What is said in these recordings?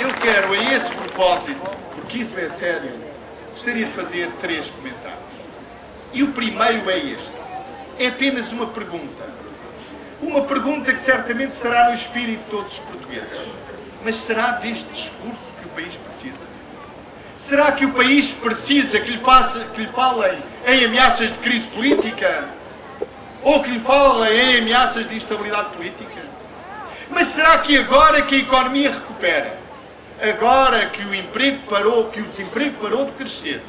Eu quero, a esse propósito, porque isso é sério, gostaria de fazer 3 comentários. E o primeiro é este. É apenas uma pergunta. Uma pergunta que certamente estará no espírito de todos os portugueses. Mas será deste discurso que o país precisa? Será que o país precisa que lhe falem em ameaças de crise política? Ou que lhe falem em ameaças de instabilidade política? Mas será que agora que a economia recupera, agora que o emprego parou, que o desemprego parou de crescer,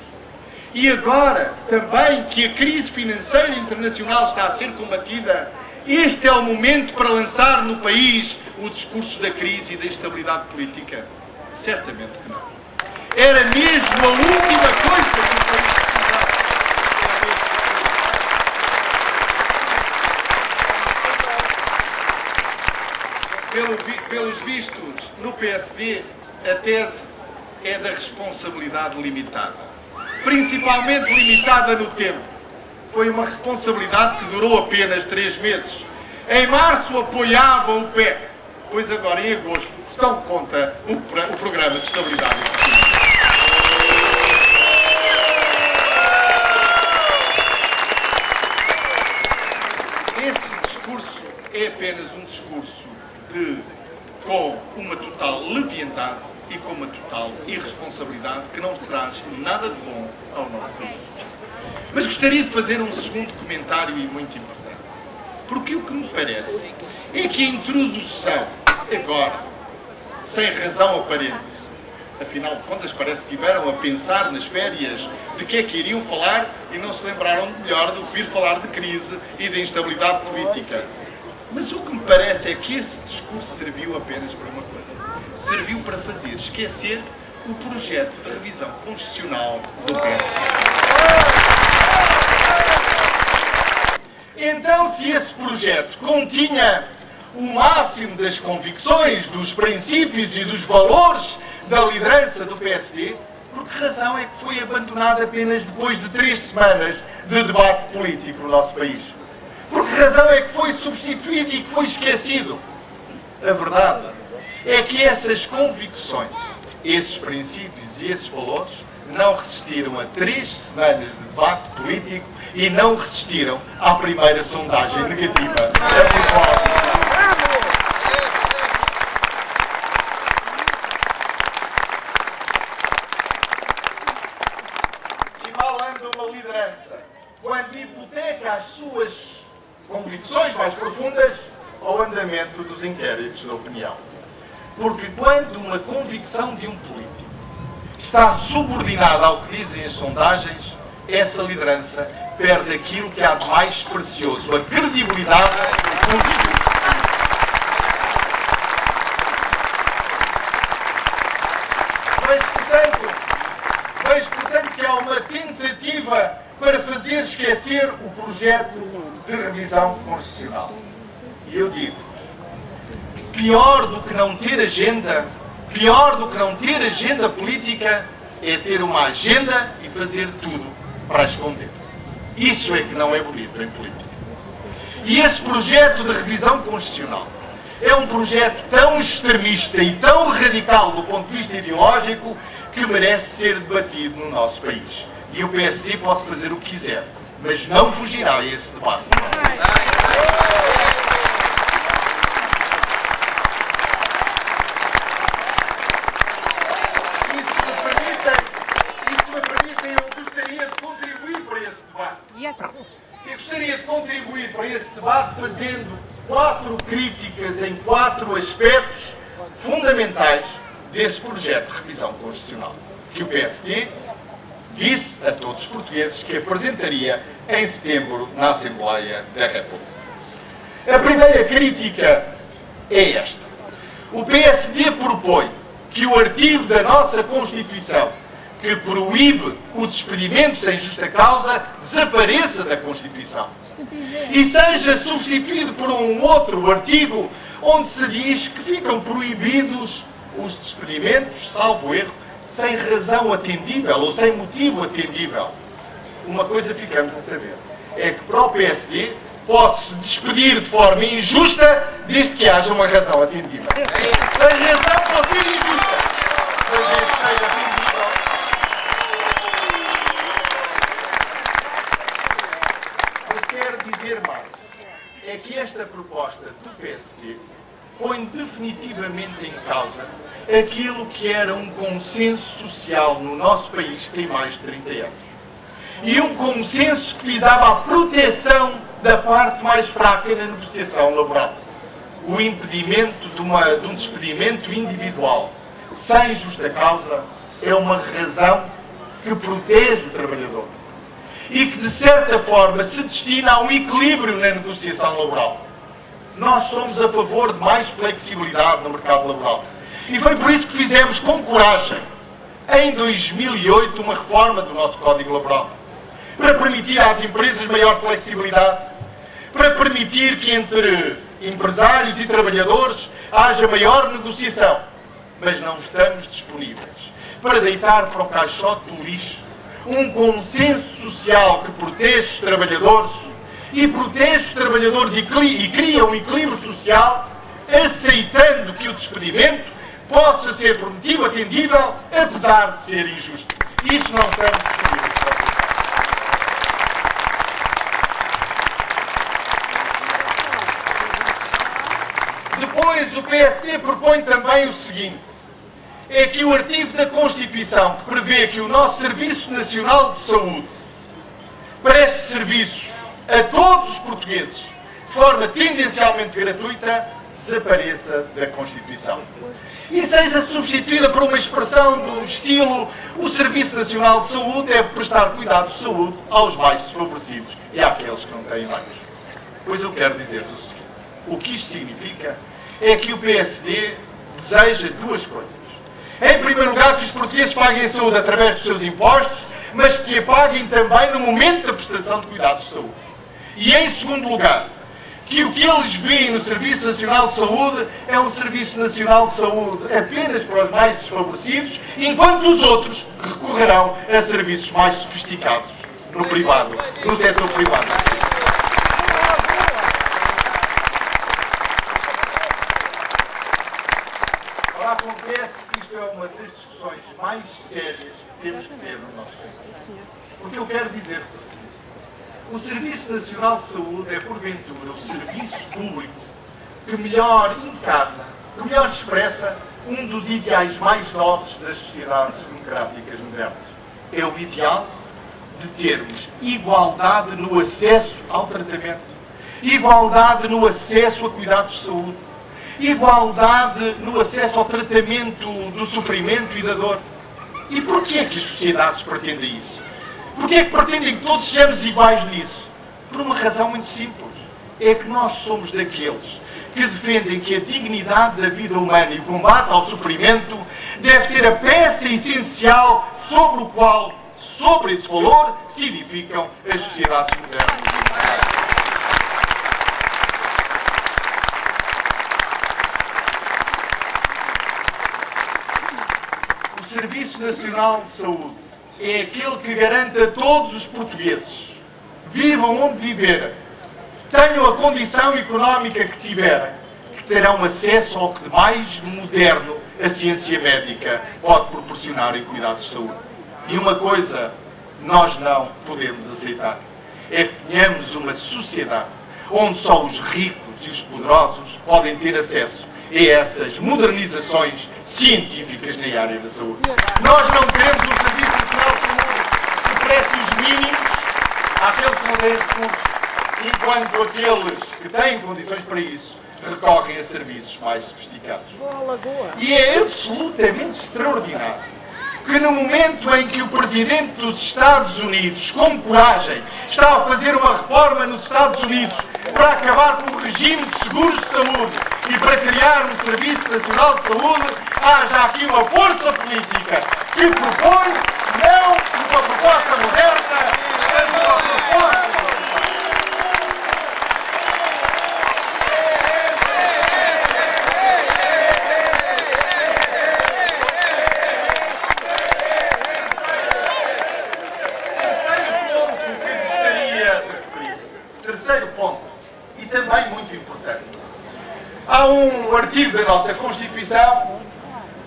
e agora também que a crise financeira internacional está a ser combatida, este é o momento para lançar no país o discurso da crise e da instabilidade política? Certamente que não. Era mesmo a última coisa que o país precisava. Pelos vistos, no PSD, a tese é da responsabilidade limitada. Principalmente limitada no tempo. Foi uma responsabilidade que durou apenas 3 meses. Em março apoiavam o PEC, pois agora em agosto estão contra o Programa de Estabilidade e Crescimento. Esse discurso é apenas um discurso com uma total leviandade e com uma total irresponsabilidade que não traz nada de bom ao nosso país. Mas gostaria de fazer um segundo comentário e muito importante. Porque o que me parece é que a introdução, agora, sem razão aparente, afinal de contas parece que tiveram a pensar nas férias de que é que iriam falar e não se lembraram melhor do que vir falar de crise e de instabilidade política. Mas o que me parece é que esse discurso serviu apenas para uma coisa. Serviu para fazer esquecer o projeto de revisão constitucional do PSD. Então, se esse projeto continha o máximo das convicções, dos princípios e dos valores da liderança do PSD, por que razão é que foi abandonado apenas depois de 3 semanas de debate político no nosso país? Por que razão é que foi substituído e que foi esquecido? A verdade é que essas convicções, esses princípios e esses valores não resistiram a 3 semanas de debate político e não resistiram à primeira sondagem negativa a propósito. E mal anda uma liderança quando hipoteca as suas convicções mais profundas ao andamento dos inquéritos de opinião. Porque quando uma convicção de um político está subordinada ao que dizem as sondagens, essa liderança perde aquilo que há de mais precioso, a credibilidade do discurso. Vejo, portanto, que há uma tentativa para fazer esquecer o projeto de revisão constitucional. E eu digo, pior do que não ter agenda, pior do que não ter agenda política, é ter uma agenda e fazer tudo para esconder. Isso é que não é bonito em política. E esse projeto de revisão constitucional é um projeto tão extremista e tão radical do ponto de vista ideológico que merece ser debatido no nosso país. E o PSD pode fazer o que quiser, mas não fugirá a esse debate. Eu gostaria de contribuir para esse debate fazendo 4 críticas em 4 aspectos fundamentais desse projeto de revisão constitucional, que o PSD disse a todos os portugueses que apresentaria em setembro na Assembleia da República. A primeira crítica é esta. O PSD propõe que o artigo da nossa Constituição que proíbe o despedimento sem justa causa desapareça da Constituição e seja substituído por um outro artigo onde se diz que ficam proibidos os despedimentos, salvo erro, sem razão atendível ou sem motivo atendível. Uma coisa ficamos a saber, é que para o PSD pode-se despedir de forma injusta desde que haja uma razão atendível. A razão pode ser injusta. seja atendível. Eu quero dizer mais. É que esta proposta do PSD põe definitivamente em causa aquilo que era um consenso social no nosso país que tem mais de 30 anos. E um consenso que visava a proteção da parte mais fraca na negociação laboral. O impedimento de um despedimento individual sem justa causa é uma razão que protege o trabalhador e que, de certa forma, se destina a um equilíbrio na negociação laboral. Nós somos a favor de mais flexibilidade no mercado laboral. E foi por isso que fizemos com coragem, em 2008, uma reforma do nosso Código Laboral, para permitir às empresas maior flexibilidade, para permitir que entre empresários e trabalhadores haja maior negociação. Mas não estamos disponíveis para deitar para o caixote do lixo um consenso social que protege os trabalhadores e protege os trabalhadores e cria um equilíbrio social, aceitando que o despedimento possa ser por motivo atendível, apesar de ser injusto. Isso não estamos disponíveis para aceitar. Depois, o PSD propõe também o seguinte: é que o artigo da Constituição que prevê que o nosso Serviço Nacional de Saúde preste serviços a todos os portugueses de forma tendencialmente gratuita desapareça da Constituição e seja substituída por uma expressão do estilo: o Serviço Nacional de Saúde deve prestar cuidados de saúde aos mais desfavorecidos e àqueles que não têm meios. Pois eu quero dizer-vos o seguinte: o que isto significa é que o PSD deseja duas coisas. Em primeiro lugar, que os portugueses paguem a saúde através dos seus impostos, mas que a paguem também no momento da prestação de cuidados de saúde. E em segundo lugar, que o que eles veem no Serviço Nacional de Saúde é um Serviço Nacional de Saúde apenas para os mais desfavorecidos, enquanto os outros recorrerão a serviços mais sofisticados no privado, no setor privado. Ora, acontece que isto é uma das discussões mais sérias que temos que ter no nosso país. Porque eu quero dizer-vos o seguinte: o Serviço Nacional de Saúde é, porventura, o serviço público que melhor encarna, que melhor expressa um dos ideais mais nobres das sociedades democráticas modernas. É o ideal de termos igualdade no acesso ao tratamento, igualdade no acesso a cuidados de saúde, igualdade no acesso ao tratamento do sofrimento e da dor. E porquê é que as sociedades pretendem isso? Porquê é que pretendem que todos sejamos iguais nisso? Por uma razão muito simples. É que nós somos daqueles que defendem que a dignidade da vida humana e o combate ao sofrimento deve ser a peça essencial sobre o qual, sobre esse valor, se edificam as sociedades modernas. O Serviço Nacional de Saúde é aquele que garante a todos os portugueses, vivam onde viverem, tenham a condição económica que tiverem, que terão acesso ao que de mais moderno a ciência médica pode proporcionar em cuidados de saúde. E uma coisa nós não podemos aceitar: é que tenhamos uma sociedade onde só os ricos e os poderosos podem ter acesso a essas modernizações científicas na área da saúde. Nós não queremos um Serviço Nacional de Saúde que preste os mínimos àqueles que não têm recursos, enquanto aqueles que têm condições para isso recorrem a serviços mais sofisticados. E é absolutamente extraordinário que no momento em que o Presidente dos Estados Unidos, com coragem, está a fazer uma reforma nos Estados Unidos para acabar com o regime de seguros de saúde e para criar um Serviço Nacional de Saúde, haja aqui uma força política que propõe não uma proposta moderna, mas uma proposta. Terceiro ponto, e também muito importante. Há um artigo da nossa Constituição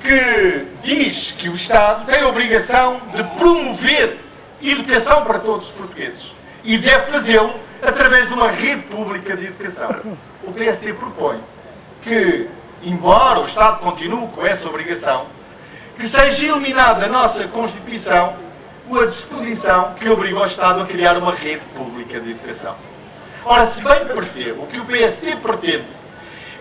que diz que o Estado tem a obrigação de promover educação para todos os portugueses e deve fazê-lo através de uma rede pública de educação. O PSD propõe que, embora o Estado continue com essa obrigação, que seja eliminada da nossa Constituição a disposição que obriga o Estado a criar uma rede pública de educação. Ora, se bem percebo, o que o PSD pretende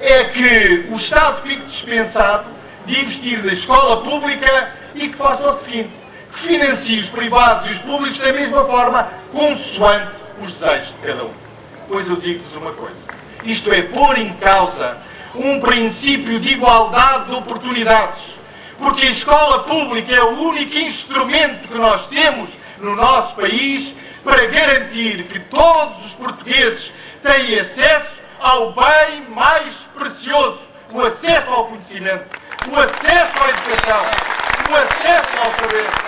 é que o Estado fique dispensado de investir na escola pública e que faça o seguinte, que financie os privados e os públicos da mesma forma, consoante os desejos de cada um. Pois eu digo-vos uma coisa, isto é pôr em causa um princípio de igualdade de oportunidades, porque a escola pública é o único instrumento que nós temos no nosso país para garantir que todos os portugueses têm acesso ao bem mais precioso, o acesso ao conhecimento, o acesso à educação, o acesso ao saber.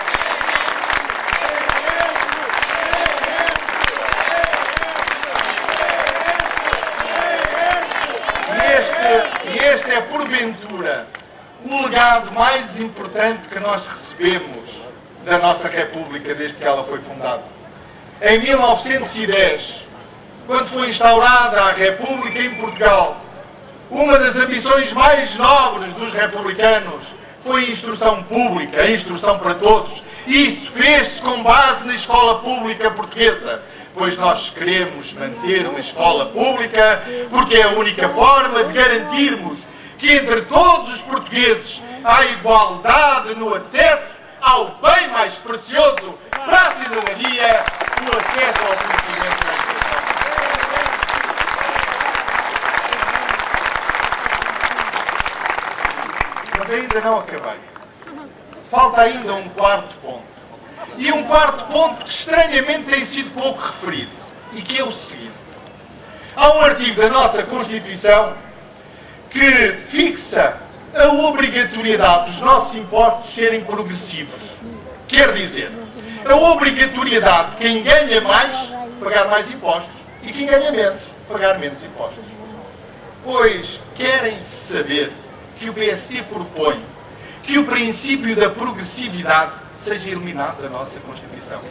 E este é, porventura, o legado mais importante que nós recebemos da nossa República desde que ela foi fundada. Em 1910, quando foi instaurada a República em Portugal, uma das ambições mais nobres dos republicanos foi a instrução pública, a instrução para todos. E isso fez-se com base na escola pública portuguesa, pois nós queremos manter uma escola pública porque é a única forma de garantirmos que entre todos os portugueses há igualdade no acesso ao bem mais precioso para a cidadania, o acesso ao conhecimento da educação. Mas ainda não acabei. Falta ainda um quarto ponto. E um quarto ponto que estranhamente tem sido pouco referido. E que é o seguinte. Há um artigo da nossa Constituição que fixa a obrigatoriedade dos nossos impostos serem progressivos. Quer dizer, a obrigatoriedade de quem ganha mais, pagar mais impostos, e quem ganha menos, pagar menos impostos. Pois querem saber que o PSD propõe que o princípio da progressividade seja eliminado da nossa Constituição.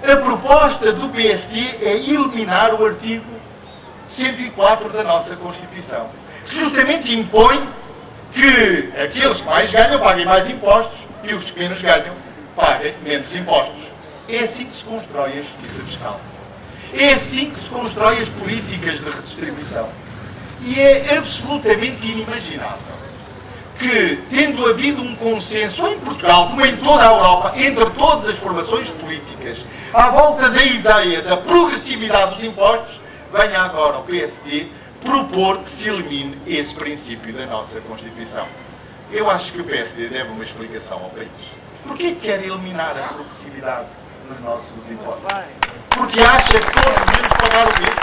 A proposta do PSD é eliminar o artigo 104 da nossa Constituição, que justamente impõe que aqueles que mais ganham paguem mais impostos e os que menos ganham paguem menos impostos. É assim que se constrói a justiça fiscal. É assim que se constrói as políticas de redistribuição. E é absolutamente inimaginável que, tendo havido um consenso em Portugal, como em toda a Europa, entre todas as formações políticas, à volta da ideia da progressividade dos impostos, venha agora o PSD propor que se elimine esse princípio da nossa Constituição. Eu acho que o PSD deve uma explicação ao país. Porquê quer eliminar a progressividade nos nossos impostos? Porque acha que todos devemos pagar o mesmo?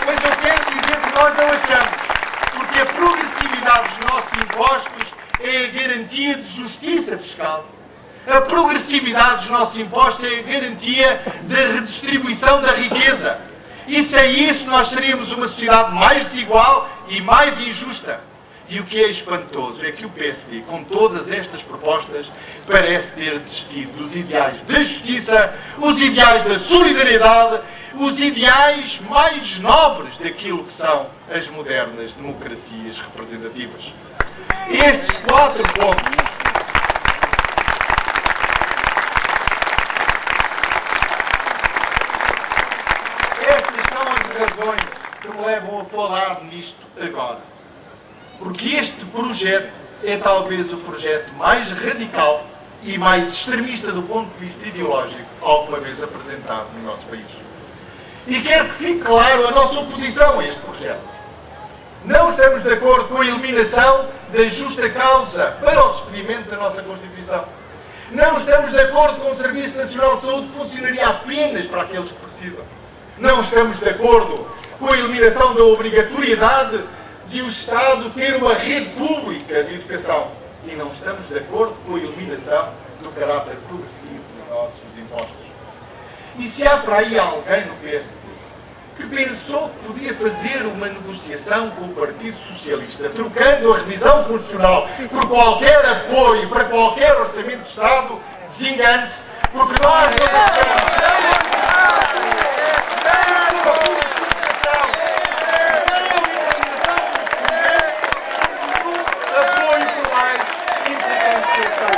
Pois eu quero dizer que nós não achamos. Porque a progressividade dos nossos impostos é a garantia de justiça fiscal. A progressividade dos nossos impostos é a garantia da redistribuição da riqueza. E sem isso nós seríamos uma sociedade mais desigual e mais injusta. E o que é espantoso é que o PSD, com todas estas propostas, parece ter desistido dos ideais da justiça, os ideais da solidariedade, os ideais mais nobres daquilo que são as modernas democracias representativas. Estes 4 pontos razões que me levam a falar nisto agora. Porque este projeto é talvez o projeto mais radical e mais extremista do ponto de vista ideológico alguma vez apresentado no nosso país. E quero que fique claro a nossa oposição a este projeto. Não estamos de acordo com a eliminação da justa causa para o despedimento da nossa Constituição. Não estamos de acordo com o Serviço Nacional de Saúde que funcionaria apenas para aqueles que precisam. Não estamos de acordo com a eliminação da obrigatoriedade de o Estado ter uma rede pública de educação. E não estamos de acordo com a eliminação do caráter progressivo dos nossos impostos. E se há para aí alguém no PSD que pensou que podia fazer uma negociação com o Partido Socialista, trocando a revisão constitucional por qualquer apoio para qualquer orçamento de Estado, desengane-se, porque nós não apoio por mais importante que seja.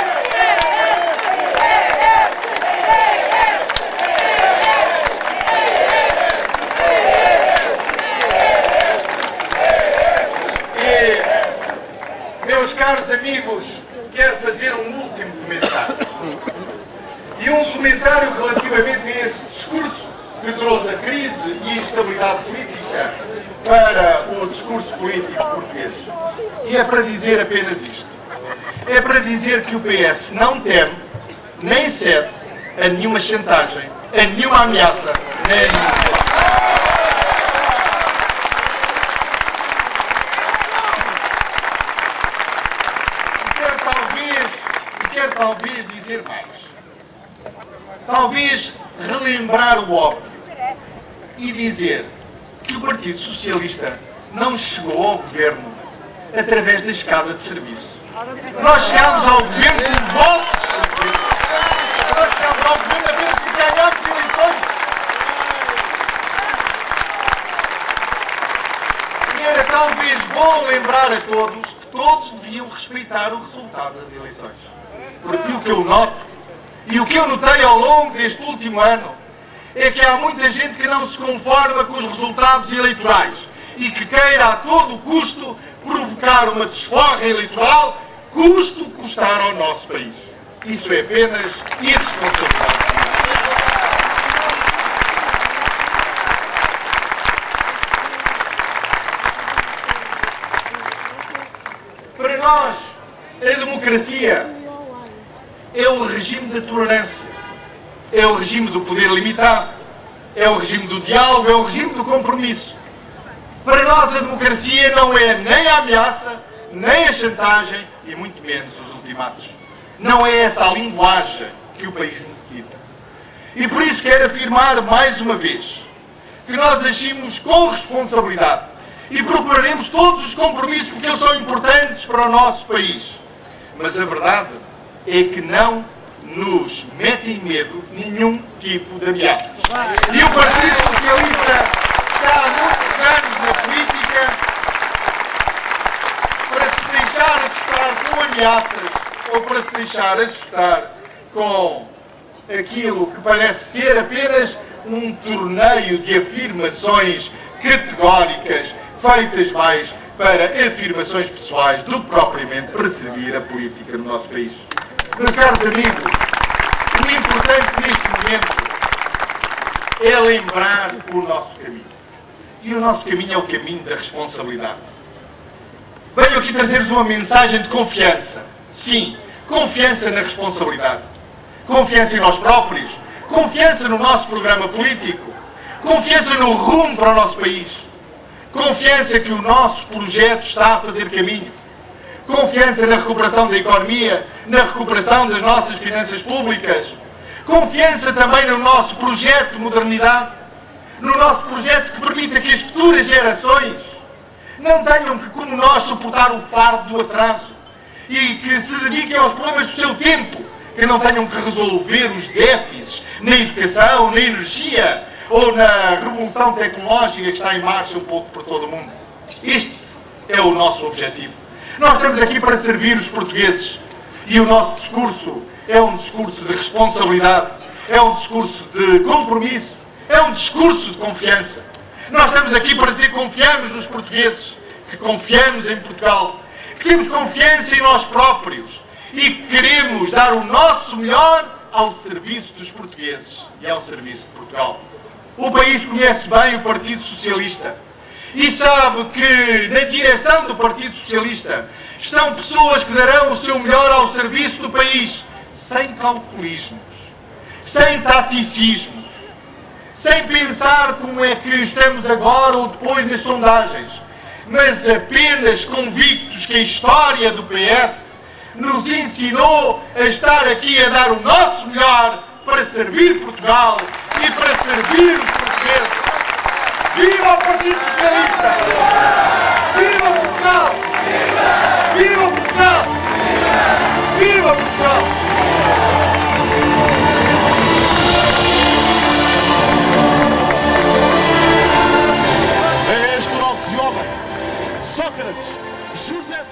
Meus caros amigos, quero fazer um último comentário. E um comentário relativamente a esse discurso que trouxe a crise e a instabilidade política para o discurso político português. E é para dizer apenas isto. É para dizer que o PS não teme, nem cede a nenhuma chantagem, a nenhuma ameaça, nem a nenhuma. Talvez dizer mais. Talvez relembrar o óbvio e dizer que o Partido Socialista não chegou ao governo através da escada de serviço. Nós chegámos ao governo com votos. Nós chegámos ao governo apenas porque ganhámos eleições. E era talvez bom lembrar a todos que todos deviam respeitar o resultado das eleições. Porque o que eu noto, e o que eu notei ao longo deste último ano, é que há muita gente que não se conforma com os resultados eleitorais e que queira a todo custo provocar uma desforra eleitoral, custo custar ao nosso país. Isso é apenas irresponsabilidade. Para nós, a democracia é o regime da tolerância, é o regime do poder limitado, é o regime do diálogo, é o regime do compromisso. Para nós a democracia não é nem a ameaça, nem a chantagem e muito menos os ultimatos. Não é essa a linguagem que o país necessita. E por isso quero afirmar mais uma vez que nós agimos com responsabilidade e procuraremos todos os compromissos porque eles são importantes para o nosso país. Mas a verdade é que não nos mete em medo nenhum tipo de ameaça. E o Partido Socialista está há muitos anos na política para se deixar assustar com ameaças ou para se deixar assustar com aquilo que parece ser apenas um torneio de afirmações categóricas feitas mais para afirmações pessoais do que propriamente para servir a política no nosso país. Meus caros amigos, o importante neste momento é lembrar o nosso caminho. E o nosso caminho é o caminho da responsabilidade. Venho aqui trazer-vos uma mensagem de confiança. Sim, confiança na responsabilidade. Confiança em nós próprios. Confiança no nosso programa político. Confiança no rumo para o nosso país. Confiança que o nosso projeto está a fazer caminho. Confiança na recuperação da economia, na recuperação das nossas finanças públicas. Confiança também no nosso projeto de modernidade, no nosso projeto que permita que as futuras gerações não tenham que, como nós, suportar o fardo do atraso e que se dediquem aos problemas do seu tempo, que não tenham que resolver os déficits na educação, na energia ou na revolução tecnológica que está em marcha um pouco por todo o mundo. Este é o nosso objetivo. Nós estamos aqui para servir os portugueses e o nosso discurso é um discurso de responsabilidade, é um discurso de compromisso, é um discurso de confiança. Nós estamos aqui para dizer que confiamos nos portugueses, que confiamos em Portugal, que temos confiança em nós próprios e que queremos dar o nosso melhor ao serviço dos portugueses e ao serviço de Portugal. O país conhece bem o Partido Socialista e sabe que na direção do Partido Socialista estão pessoas que darão o seu melhor ao serviço do país, sem calculismos, sem taticismos, sem pensar como é que estamos agora ou depois nas sondagens, mas apenas convictos que a história do PS nos ensinou a estar aqui a dar o nosso melhor para servir Portugal e para servir os portugueses. Viva o Partido Socialista! Viva Portugal! Viva Portugal! Viva Portugal! É este o nosso homem, Sócrates.